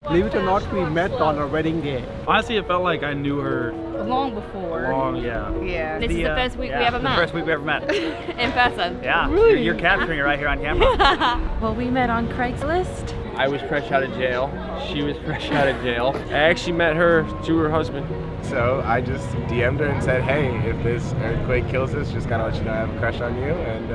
Believe it or not, we met on our wedding day. Honestly, it felt like I knew her Long before. yeah. Yeah. This is the first week we ever The met. first week we ever met. In person. Yeah, Really? you're capturing it right here on camera. Well, we met on Craigslist. I was fresh out of jail. She was fresh out of jail. I actually met her through her husband. So I just DM'd her and said, hey, if this earthquake kills us, just gotta let you know I have a crush on you. And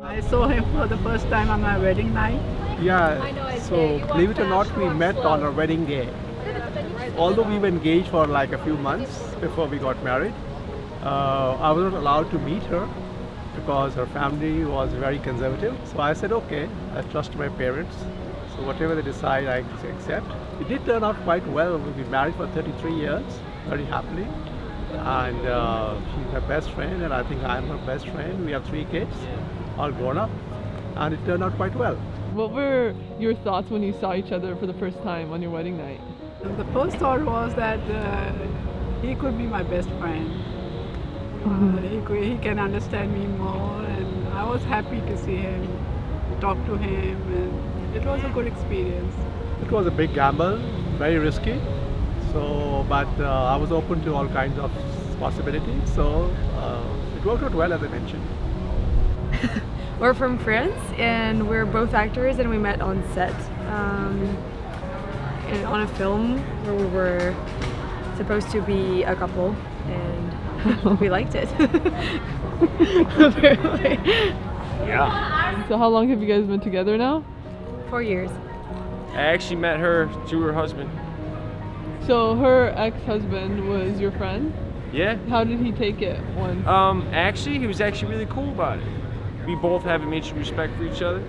I saw him for the first time on my wedding night. Yeah, so believe it or not, we met on our wedding day. Although we were engaged for like a few months before we got married, I was not allowed to meet her because her family was very conservative. So I said, okay, I trust my parents. So whatever they decide, I accept. It did turn out quite well. We've been married for 33 years, very happily. And she's my best friend, and I think I'm her best friend. We have 3 kids, all grown up, and it turned out quite well. What were your thoughts when you saw each other for the first time on your wedding night? The first thought was that he could be my best friend. He can understand me more, and I was happy to see him, talk to him, and it was a good experience. It was a big gamble, very risky. So, but I was open to all kinds of possibilities. So it worked out well, as I mentioned. We're from France, and we're both actors, and we met on set and on a film where we were supposed to be a couple, and we liked it. Apparently. Yeah. So how long have you guys been together now? 4 years. I actually met her through her husband. So her ex-husband was your friend? Yeah. How did he take it when? Actually, he was actually really cool about it. We both have a mutual respect for each other.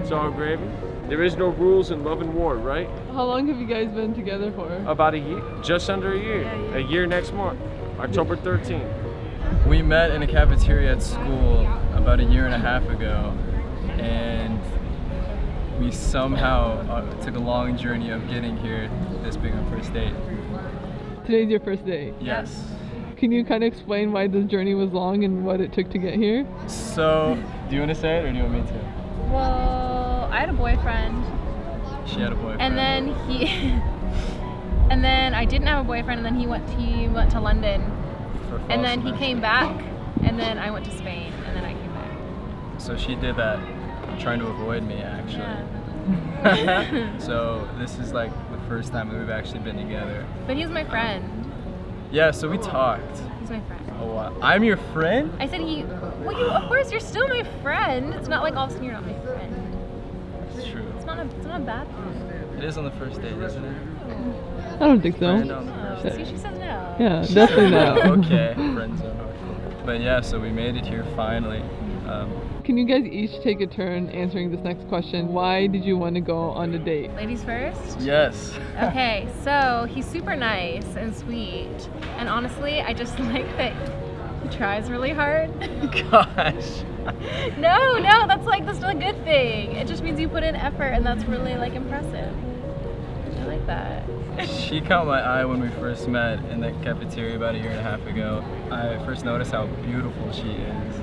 It's all gravy. There is no rules in love and war, right? How long have you guys been together for? About a year, just under a year. A year next month, October 13th. We met in a cafeteria at school about a year and a half ago, and we somehow took a long journey of getting here, this being our first date. Today's your first date? Yes. Can you kind of explain why the journey was long and what it took to get here? So, do you want to say it or do you want me to? Well, I had a boyfriend. She had a boyfriend. And then and then I didn't have a boyfriend, and then he went to London. And then he came back, and then I went to Spain, and then I came back. So she did that trying to avoid me, actually. Yeah. So this is like the first time that we've actually been together. But he was my friend. Yeah, so we talked. He's my friend. Oh wow. I'm your friend? I said of course you're still my friend. It's not like all of a sudden you're not my friend. It's true. It's not a bad thing. It is on the first date, isn't it? I don't think so. Friend on the first Oh, date. see, she says no. Yeah, definitely no. Okay, friends are hardcore. But yeah, so we made it here finally. Can you guys each take a turn answering this next question? Why did you want to go on the date? Ladies first? Yes. Okay, so he's super nice and sweet. And honestly, I just like that he tries really hard. Gosh. No, that's a good thing. It just means you put in effort, and that's really like impressive. I like that. She caught my eye when we first met in the cafeteria about a year and a half ago. I first noticed how beautiful she is.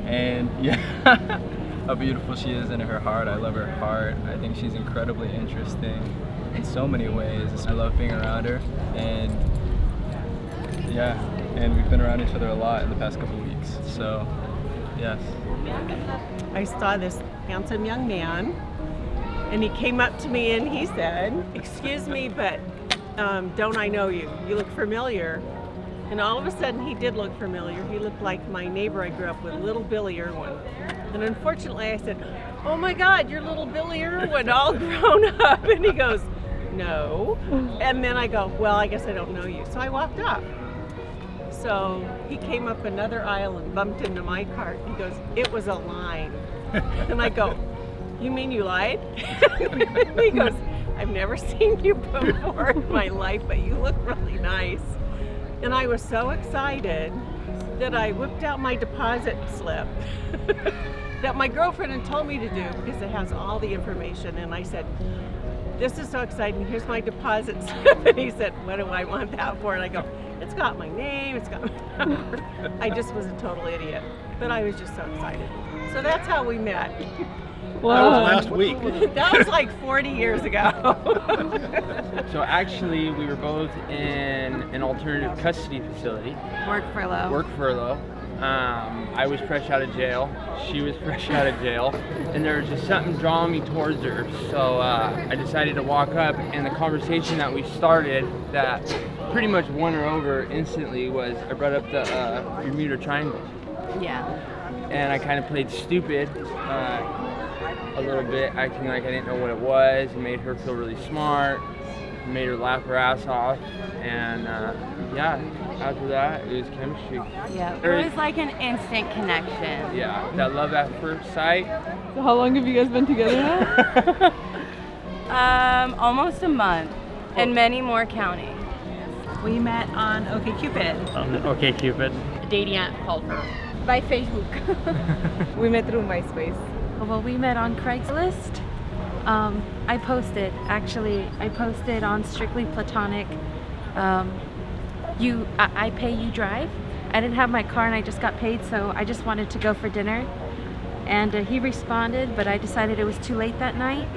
And yeah, how beautiful she is in her heart. I love her heart. I think she's incredibly interesting in so many ways. I love being around her, and yeah, and we've been around each other a lot in the past couple weeks. So, yes. I saw this handsome young man, and he came up to me and he said, "Excuse me, but don't I know you? You look familiar." And all of a sudden, he did look familiar. He looked like my neighbor I grew up with, little Billy Irwin. And unfortunately, I said, "Oh my God, you're little Billy Irwin, all grown up." And he goes, "No." And then I go, "Well, I guess I don't know you." So I walked up. So he came up another aisle and bumped into my cart. He goes, "It was a line." And I go, "You mean you lied?" And he goes, "I've never seen you before in my life, but you look really nice." And I was so excited that I whipped out my deposit slip that my girlfriend had told me to do because it has all the information. And I said, "This is so exciting. Here's my deposit slip." And he said, "What do I want that for?" And I go, "It's got my name, it's got my number." I just was a total idiot. but I was just so excited. So that's how we met. Wow. Last week. That was like 40 years ago. So actually, we were both in an alternative custody facility. Work furlough. I was fresh out of jail. She was fresh out of jail. And there was just something drawing me towards her. So I decided to walk up, and the conversation that we started that pretty much won her over instantly was I brought up the Bermuda Triangle. Yeah. And I kind of played stupid a little bit, acting like I didn't know what it was. It made her feel really smart, made her laugh her ass off, and yeah, after that it was chemistry. Yeah, it was like an instant connection. Yeah, that love at first sight. So how long have you guys been together now? Almost a month, and many more counting. We met on OkCupid. On OkCupid. A dating app called her. By Facebook. We met through MySpace. Well, we met on Craigslist. I posted on Strictly Platonic. I pay, you drive. I didn't have my car and I just got paid, so I just wanted to go for dinner. And he responded, but I decided it was too late that night.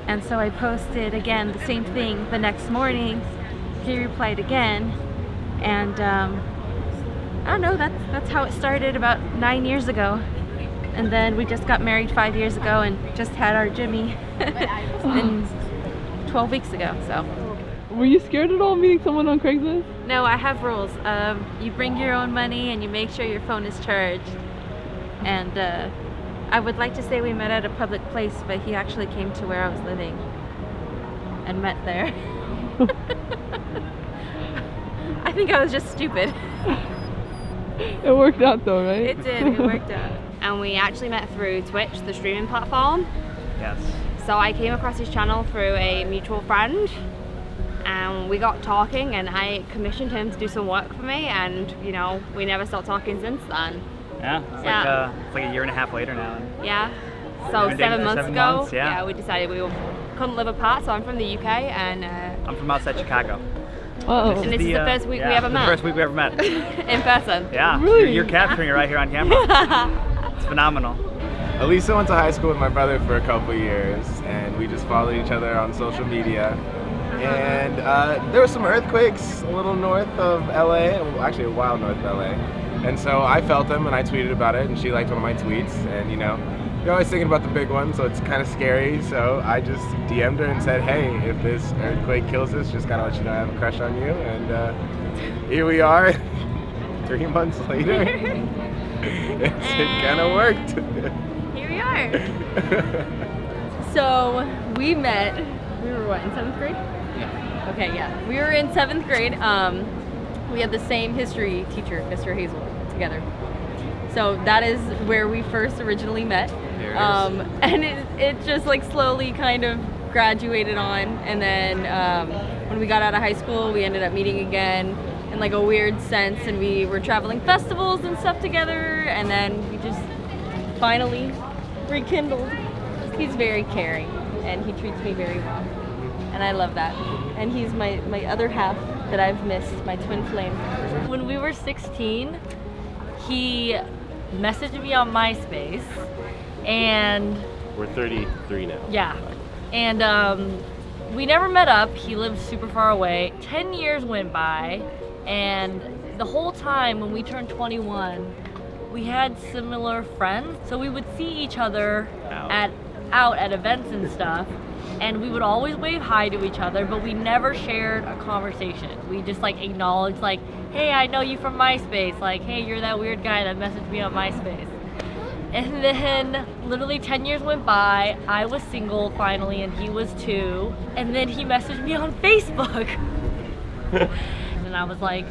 And so I posted again the same thing the next morning. He replied again, and I don't know, that's how it started about 9 years ago. And then we just got married 5 years ago and just had our Jimmy and 12 weeks ago, so. Were you scared at all meeting someone on Craigslist? No, I have rules. You bring your own money and you make sure your phone is charged. And I would like to say we met at a public place, but he actually came to where I was living and met there. I think I was just stupid. It worked out though, right? It did, it worked out. And we actually met through Twitch, the streaming platform. Yes. So I came across his channel through a mutual friend, and we got talking, and I commissioned him to do some work for me, and you know, we never stopped talking since then. Yeah, it's like a year and a half later now. Yeah. So We've been dating 7 for months 7 ago, months, yeah. we decided we couldn't live apart. So I'm from the UK, and I'm from outside Chicago. Oh. And this is the first week we ever met. The first week we ever met. In person. Yeah. Really? You're capturing it right here on camera. It's phenomenal. Elisa went to high school with my brother for a couple years, and we just followed each other on social media. And there were some earthquakes a little north of LA, well, actually a while north of LA. And so I felt them and I tweeted about it, and she liked one of my tweets. And you know, you're always thinking about the big one, so it's kind of scary. So I just DM'd her and said, hey, if this earthquake kills us, just gotta let you know I have a crush on you. And here we are, 3 months later. It kind of worked. Here we are. So we met, we were what, in 7th grade? Yeah. Okay, yeah. We were in 7th grade. We had the same history teacher, Mr. Hazel, together. So that is where we first originally met. There it is. And it just like slowly kind of graduated on. And then when we got out of high school, we ended up meeting again in like a weird sense. And we were traveling festivals and stuff together. And then we just finally rekindled. He's very caring and he treats me very well. And I love that. And he's my other half that I've missed, my twin flame. When we were 16, he messaged me on MySpace, and We're 33 now. yeah, and we never met up. He lived super far away. 10 years went by, and the whole time when we turned 21, we had similar friends, so we would see each other out at events and stuff. And we would always wave hi to each other, but we never shared a conversation. We just like acknowledged like, hey, I know you from MySpace. Like, hey, you're that weird guy that messaged me on MySpace. And then literally 10 years went by. I was single finally, and he was too. And then he messaged me on Facebook. And I was like,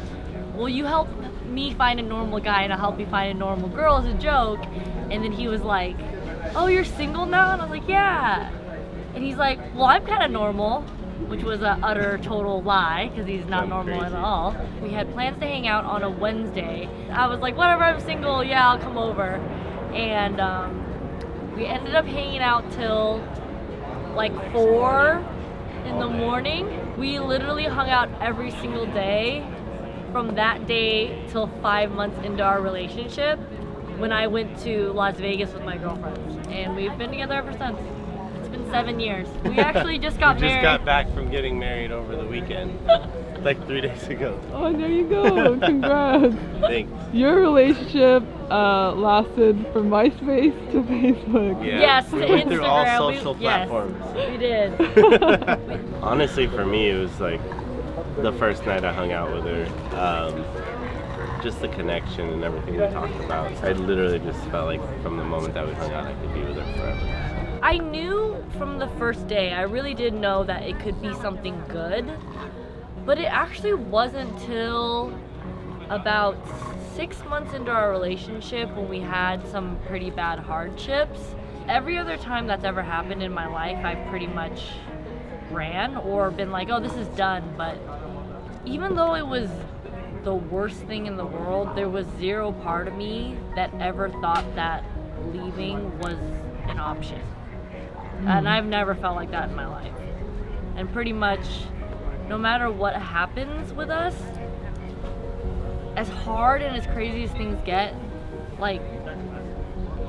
will you help me find a normal guy and I'll help you find a normal girl as a joke? And then he was like, oh, you're single now? And I was like, yeah. And he's like, well, I'm kind of normal, which was an utter total lie because he's not normal at all. We had plans to hang out on a Wednesday. I was like, whatever, I'm single, yeah, I'll come over. And we ended up hanging out till like 4 in the morning. We literally hung out every single day from that day till 5 months into our relationship. when I went to Las Vegas with my girlfriends, and we've been together ever since. It's been 7 years. We actually just got married. We just got back from getting married over the weekend, like 3 days ago. Oh, there you go. Congrats. Thanks. Your relationship lasted from MySpace to Facebook. Yeah. Yes, we to went through all Instagram. social Yes, platforms. we did. Honestly, for me, it was like the first night I hung out with her. Just the connection and everything we talked about. I literally just felt like from the moment that we hung out, I could be with her forever. I knew from the first day, I really did know that it could be something good, but it actually wasn't till about 6 months into our relationship when we had some pretty bad hardships. Every other time that's ever happened in my life, I've pretty much ran or been like, oh, this is done. But even though it was the worst thing in the world, there was zero part of me that ever thought that leaving was an option. And I've never felt like that in my life. And pretty much, no matter what happens with us, as hard and as crazy as things get, like,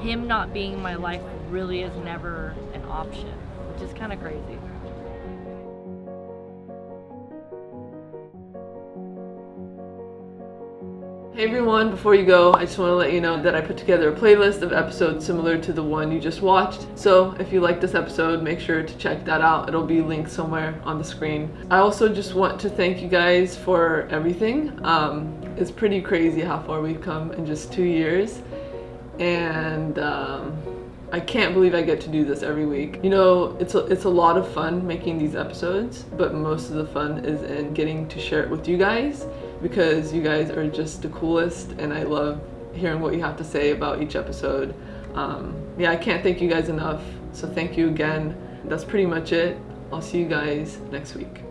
him not being in my life really is never an option, which is kind of crazy. Hey everyone, before you go, I just want to let you know that I put together a playlist of episodes similar to the one you just watched. So if you like this episode, make sure to check that out. It'll be linked somewhere on the screen. I also just want to thank you guys for everything. It's pretty crazy how far we've come in just 2 years. And I can't believe I get to do this every week. You know, it's a lot of fun making these episodes, but most of the fun is in getting to share it with you guys, because you guys are just the coolest and I love hearing what you have to say about each episode. Yeah, I can't thank you guys enough, so thank you again. That's pretty much it. I'll see you guys next week.